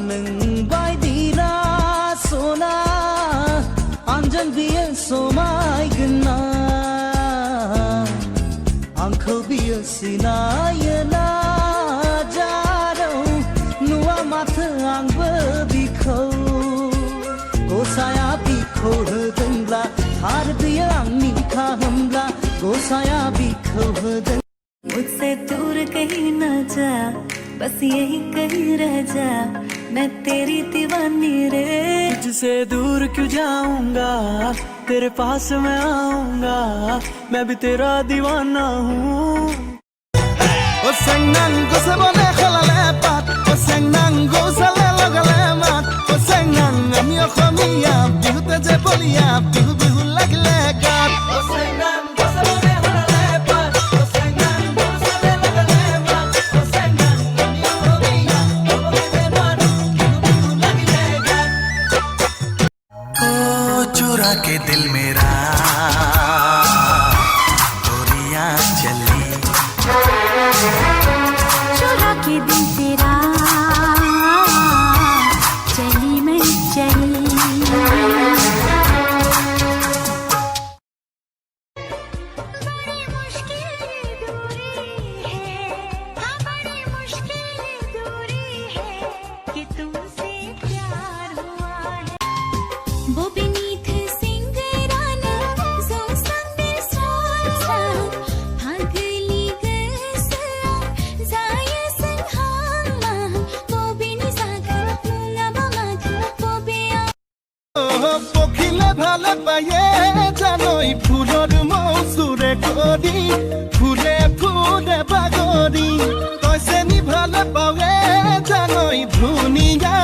नों बायदिरा सना आंजों बियो समायगोना आंखौ बियो सिनायोना जारौ नुवा माथो आंबो बिखौ गसाया बिखौ होदोंब्ला थार बियो आंनिखा होनब्ला गसाया बिखौ होदों। मुझसे दूर कहीं न जा बस यही कहीं रह जा मैं तेरी दीवानी रे। तुझसे दूर क्यों जाऊंगा तेरे पास मैं आऊंगा मैं भी तेरा दीवाना हूँ। O senang go sabone khalale pat o senang go sale lagale mat o senang amio khamiya bihute je boliya bihu bihu lagle gat ओ संगम को सबने हराले पर ओ संगम को सबने लगले mat ओ संगम दुनिया हो गया ओ बे मारू क्यों लगले gat। ओ चुरा के दिल मेरा गोरियां चली चुरा के दिल तेरा चली मैं चली। बड़ी मुश्किल दूरी है हाँ बड़ी मुश्किल दूरी है कि तुमसे प्यार हुआ है। वो beneath सिंगरान so संदेर स्राल हगली गसला जाये संहामा वो बिनी सागर मुंगा मामाग वो बिया। পখিলে ভালে পায়ে জানই ফুলৰ মৌচুৰে কৰি ফুলে ফুলে বাগৰি কৈছে নি ভালে পাৱে জানই ধুনীয়া